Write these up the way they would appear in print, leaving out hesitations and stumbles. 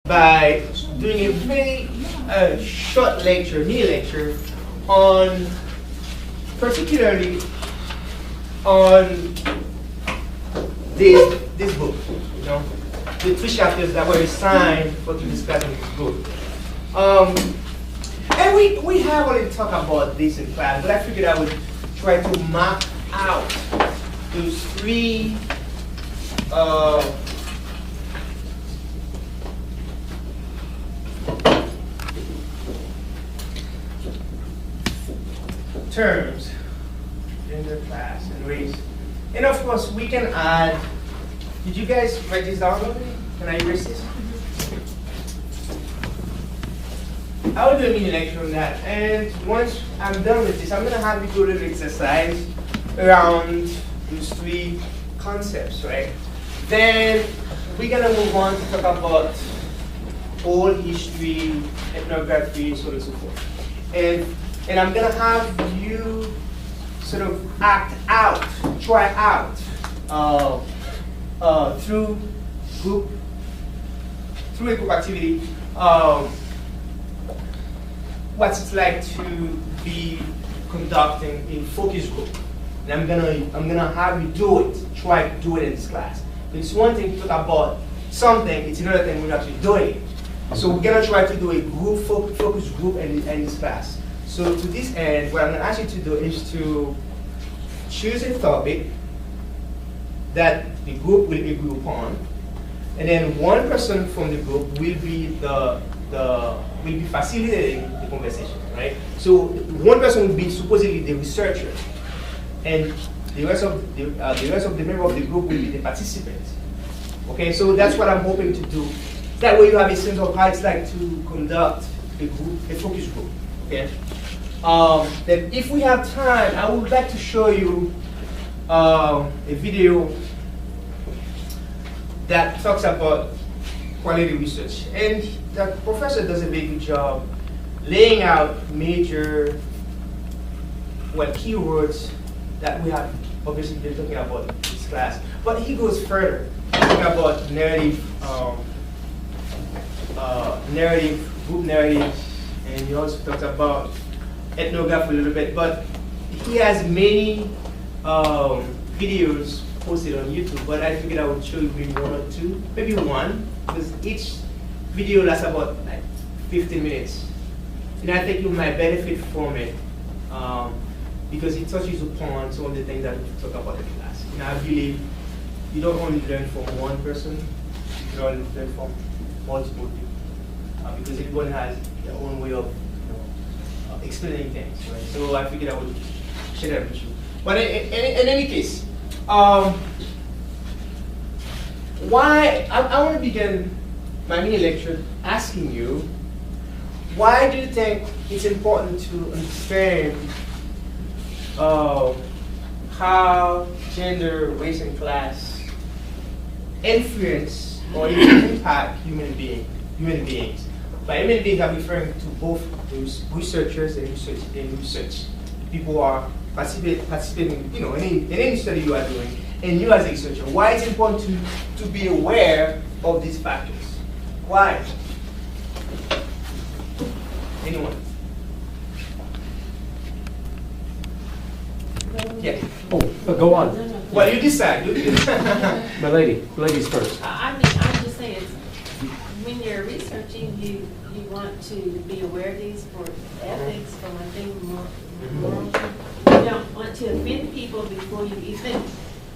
by doing a very short lecture, mini lecture, on particularly on this book, you know, the 3 chapters that were assigned for to discuss in this book. And we have already talked about this in class, but I figured I would try to map out those 3 terms, gender, class, and race. And of course, we can add, did you guys write this down already? Can I erase this? I will do a mini lecture on that. And once I'm done with this, I'm going to have you do a little exercise around those 3 concepts, right? Then we're going to move on to talk about oral history, ethnography, so on and so forth. And I'm going to have you sort of act out, try out through a group activity, what it's like to be conducting a focus group. And I'm gonna have you do it, try to do it in this class. It's one thing to talk about something, it's another thing when you're actually doing it. So we're gonna try to do a group focus group in this class. So to this end, what I'm gonna ask you to do is to choose a topic that the group will agree upon, and then one person from the group will be will be facilitating the conversation, right? So one person will be supposedly the researcher, and the rest of the member of the group will be the participants. Okay, so that's what I'm hoping to do. That way you have a sense of how it's like to conduct a focus group. Okay. Then if we have time, I would like to show you a video that talks about quality research. And the professor does a very good job laying out major keywords that we have obviously been talking about in this class. But he goes further, talking about group narrative, and he also talks about ethnography a little bit. But he has many videos posted on YouTube, but I figured I would show you maybe 1 or 2, maybe 1, because each video lasts about like 15 minutes. And I think you might benefit from it because it touches upon some of the things that we talk about in class. And I believe you don't only learn from one person, you only learn from multiple people because everyone has their own way of explaining things, right? So I figured I would share that with you. But in any case, why I want to begin my mini lecture asking you, why do you think it's important to understand how gender, race, and class influence or even impact human beings? By human beings, I'm referring to both those researchers and research. People who are participating, in any study you are doing, and you as a researcher. Why it's important to be aware of these factors? Why? Anyone? Yeah. Oh, go on. Well, you decide. My ladies first. I'm just saying, when you're researching, you want to be aware of these for ethics, for one thing, moral. You don't want to offend people before you even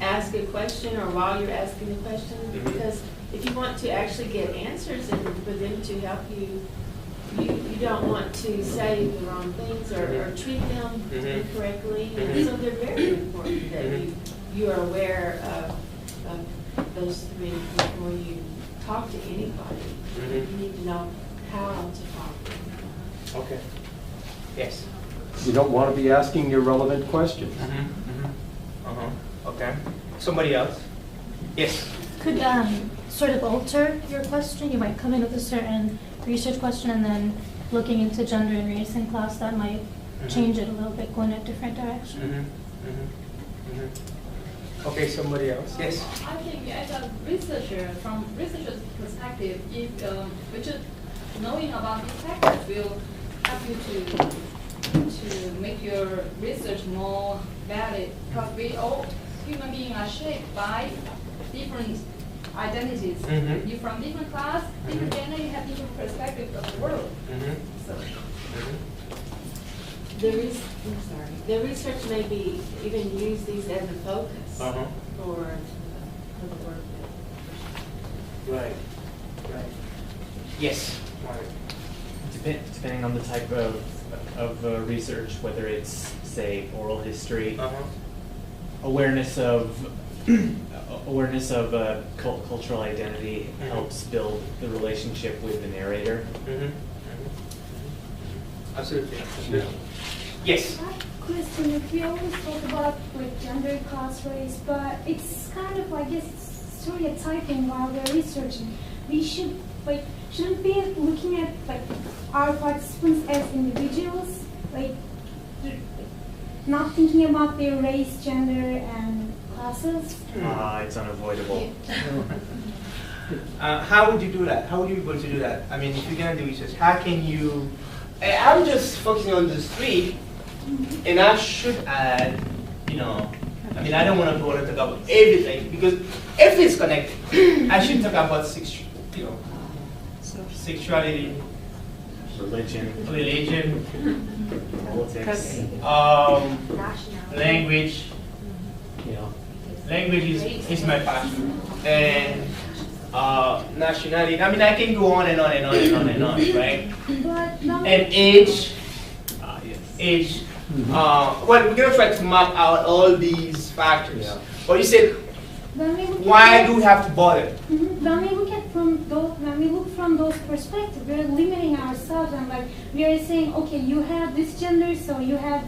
ask a question or while you're asking the question, because if you want to actually get answers and for them to help you, you don't want to say the wrong things or treat them incorrectly. And so they're very important that you are aware of those 3 before you talk to anybody. You need to know how to talk to them. Okay. Yes. You don't want to be asking irrelevant questions. Okay. Somebody else? Yes. Could sort of alter your question. You might come in with a certain research question and then looking into gender and race in class, that might change it a little bit, go in a different direction. Okay, somebody else. Yes. I think as a researcher, from researcher's perspective, if which knowing about these factors will help you to make your research more valid. Because we all human beings are shaped by different identities. Mhm. You from different class, different gender, you have different perspectives of the world. So. The research may be even use these as a focus Uh-huh. for the work. Right. Right. Yes. Right. Depending on the type of research, whether it's, say, oral history, Uh-huh. awareness of cultural identity Mhm. helps build the relationship with the narrator. Absolutely. Absolutely. Yes. Question, if we always talk about like gender, class, race, but it's kind of, I guess, stereotyping while we're researching. We shouldn't be looking at like our participants as individuals, like not thinking about their race, gender, and classes. It's unavoidable. How would you do that? How would you be able to do that? I mean, if you're gonna do research, how can you? I'm just focusing on those three, and I should add, I mean, I don't want to talk about everything because everything's connected. I should talk about sexuality, religion, Politics. language. Language is my passion, and nationality. I mean, I can go on and on and on and on and on, right? But no, And age. Yes. Age. Well, we're gonna try to map out all these factors. Yeah. But you said, when we look why at do we have to bother? When we look from those perspectives, we're limiting ourselves, and like we are saying, okay, you have this gender, so you have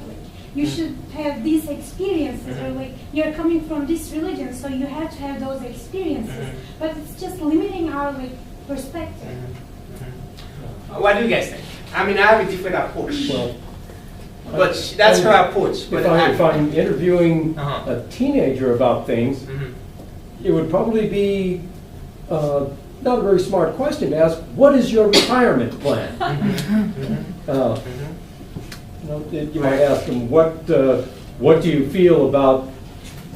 you should have these experiences, or like you're coming from this religion, so you have to have those experiences. But it's just limiting our perspective. What do you guys think? I mean, I have a different approach, Well, but that's her approach. But if I'm interviewing Uh-huh. a teenager about things, it would probably be not a very smart question to ask, what is your retirement plan? You might ask them, what do you feel about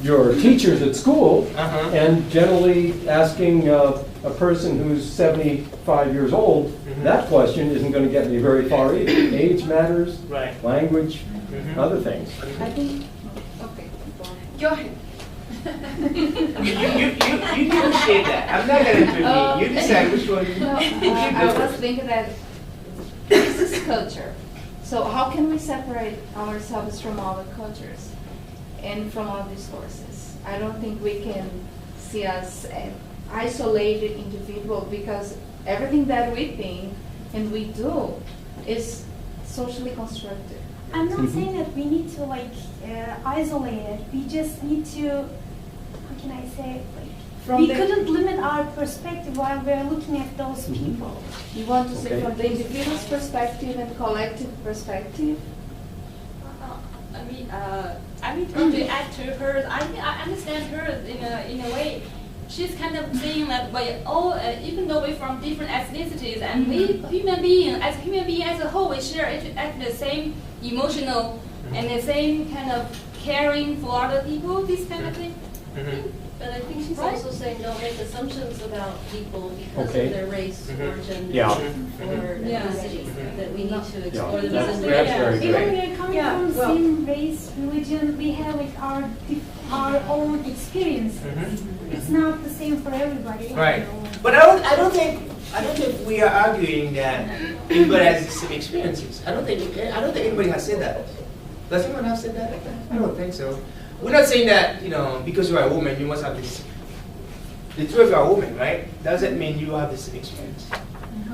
your teachers at school? Uh-huh. And generally asking a person who's 75 years old, that question isn't going to get me very far either. Age matters, Right. language, other things. I think, okay, go ahead. You negotiate that. I'm not gonna intervene. You decide which one. No, I was thinking that this is culture. So how can we separate ourselves from other cultures and from other sources? I don't think we can see us an isolated individual, because everything that we think and we do is socially constructed. I'm not saying that we need to isolate it. We just need to, how can I say, From we the- couldn't limit our perspective while we're looking at those people. You want to say Okay. from the individual's perspective and collective perspective? I mean, to add to her, I understand her in a way. She's kind of saying that even though we're from different ethnicities, and we human being as a whole, we share the same emotional and the same kind of caring for other people, this kind of thing. But I think she's Right. also saying don't make assumptions about people because Okay. of their race or gender Yeah. or Yeah. ethnicity, that we need to explore them That's as very individuals. Even great. we are coming Yeah, from the well- same race, religion, we have our own experiences. It's not the same for everybody. Right. But I don't think we are arguing that everybody has the same experiences. I don't think anybody has said that. Does anyone have said that? I don't think so. We're not saying that, because you are a woman, you must have this. The two of you are women, right? Doesn't mean you have the same experience.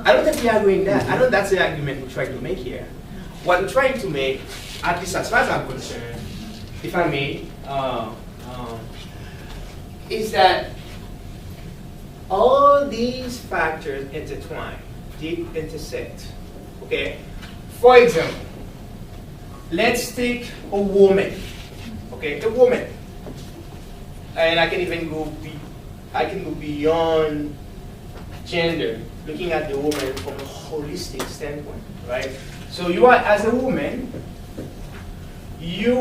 I don't think we're arguing that. I know that's the argument we're trying to make here. What we're trying to make, at least as far as I'm concerned, if I may, is that all these factors intertwine, they intersect. Okay? For example, let's take a woman. Okay, a woman. and I can even go beyond gender, looking at the woman from a holistic standpoint, right? So you are, as a woman, you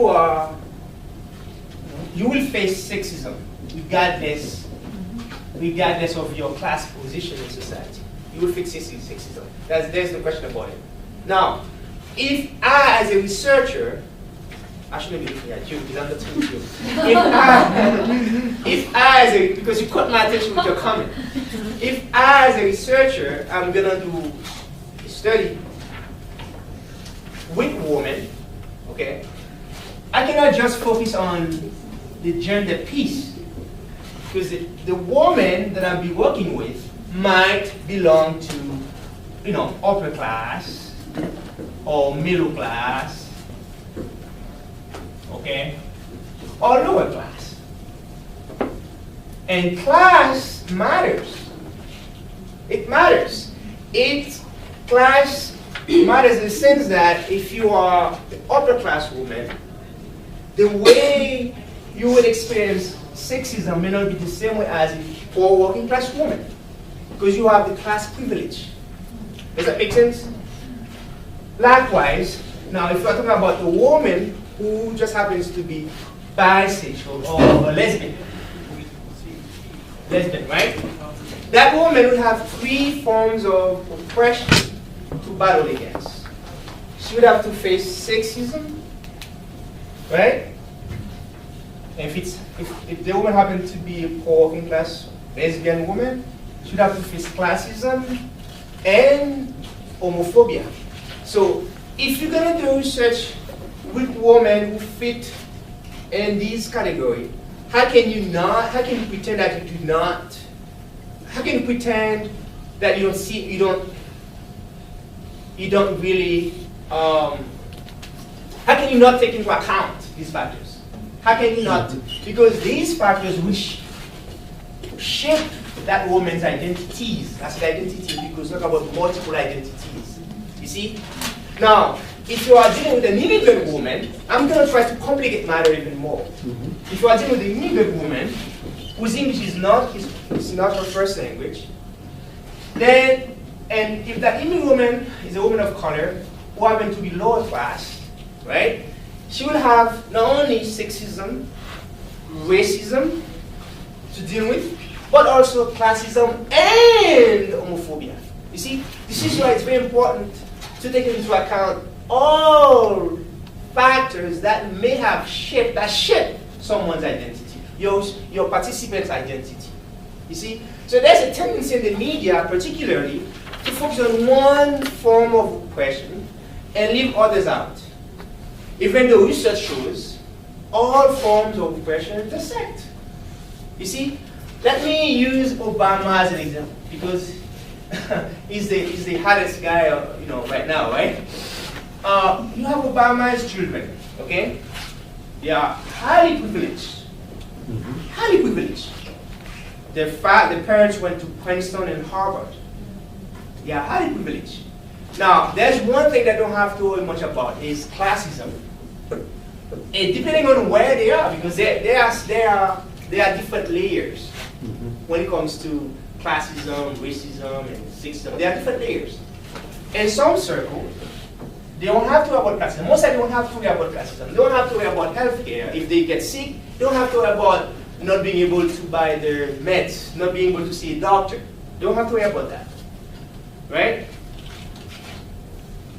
will face sexism regardless of your class position in society. You will face sexism. There's no question about it. Now, if I, as a researcher, I shouldn't be looking at you because I'm not talking to you. Because you caught my attention with your comment. If I, as a researcher, I'm gonna do a study with women, okay, I cannot just focus on the gender piece, because the woman that I'll be working with might belong to, upper class or middle class, okay, or lower class. And class matters. It matters. Class matters in the sense that if you are the upper class woman, the way you would experience sexism may not be the same way as a poor working class woman, because you have the class privilege. Does that make sense? Likewise, now if you're talking about a woman who just happens to be bisexual or a lesbian, right? That woman would have 3 forms of oppression to battle against. She would have to face sexism, right? And if the woman happened to be a poor working class lesbian woman, she would have to face classism and homophobia. So if you're going to do research with women who fit in these categories, how can you pretend that you do not, how can you pretend that you don't really, how can you not take into account these factors? How can you not? Because these factors which shape that woman's identities. I said identity because we talk about multiple identities. You see? Now, if you are dealing with an immigrant woman, I'm going to try to complicate matter even more. If you are dealing with an immigrant woman whose English is not her first language, then, and if that immigrant woman is a woman of color who happens to be lower class, right? She will have not only sexism, racism to deal with, but also classism and homophobia. You see, this is why it's very important to take into account all factors that may have shape someone's identity, your participant's identity. You see? So there's a tendency in the media, particularly, to focus on one form of oppression and leave others out. Even though research shows all forms of oppression intersect. You see? Let me use Obama as an example, because he's the hottest guy, right now, right? You have Obama's children, okay? They are highly privileged. Highly privileged. The parents went to Princeton and Harvard. They are highly privileged. Now, there's one thing that I don't have to worry much about is classism. And depending on where they are, because there are different layers when it comes to classism, racism, and sexism. There are different layers. In some circles, they don't have to worry about classism. Most of them don't have to worry about classism. They don't have to worry about healthcare. If they get sick, they don't have to worry about not being able to buy their meds, not being able to see a doctor. They don't have to worry about that, right?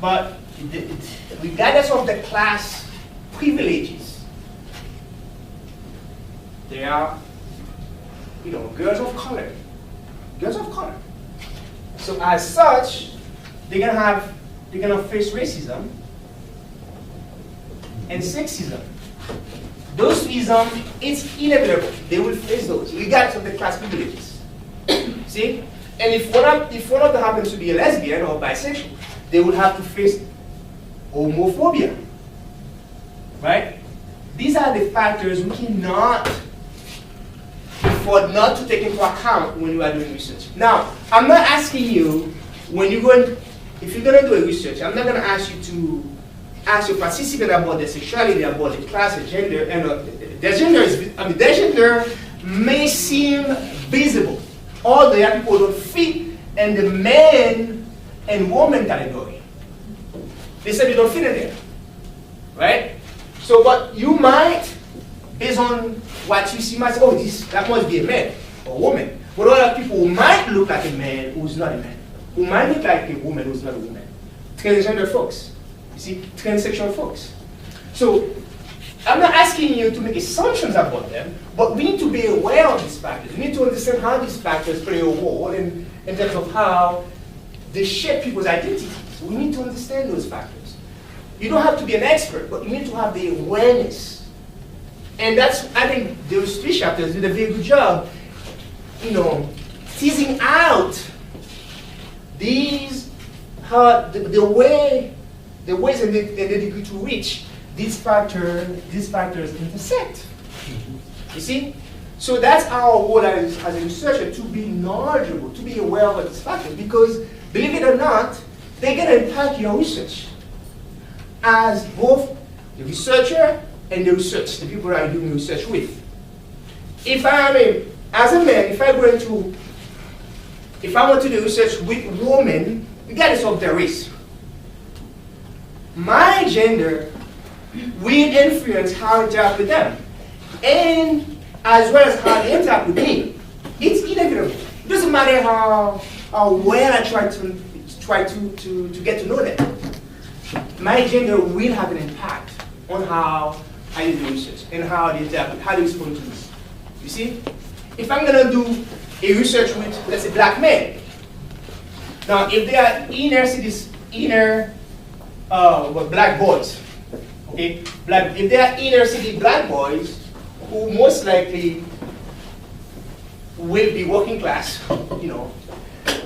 But regardless of the class privileges, there are, girls of color. Girls of color. So as such, they're gonna face racism and sexism. Those reasons, it's inevitable. They will face those, regardless of the class privileges. See? And if one of them happens to be a lesbian or bisexual, they will have to face homophobia. Right? These are the factors we cannot afford not to take into account when you are doing research. Now, I'm not asking you, if you're going to do a research, I'm not going to ask you to ask your participant about their sexuality, about the class, the gender, and their gender may seem visible, although young people don't fit in the man and woman category. They say they don't fit in there, right? So, but you might, based on what you see, might say, oh, that must be a man or a woman. But other people who might look like a man who's not a man, who might look like a woman who's not a woman. Transgender folks, you see, transsexual folks. So, I'm not asking you to make assumptions about them, but we need to be aware of these factors. We need to understand how these factors play a role in terms of how they shape people's identities. So we need to understand those factors. You don't have to be an expert, but you need to have the awareness. And that's, I think those 3 chapters did a very good job, teasing out these, the ways and the degree to which these factors intersect. You see? So that's our role as a researcher, to be knowledgeable, to be aware of these factors, because believe it or not, they're going to impact your research as both the researcher and the research, the people I'm doing research with. If as a man, if I want to do research with women, regardless of their race, my gender will influence how I interact with them, and as well as how they interact with me. It's inevitable. It doesn't matter how well I try to get to know them. My gender will have an impact on how I do research and how they interact, how they respond to me. You see, if I'm gonna do a research with, let's say, black men, now if they are black boys. Okay? If they are inner city black boys, who most likely will be working class,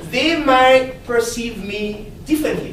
they might perceive me differently.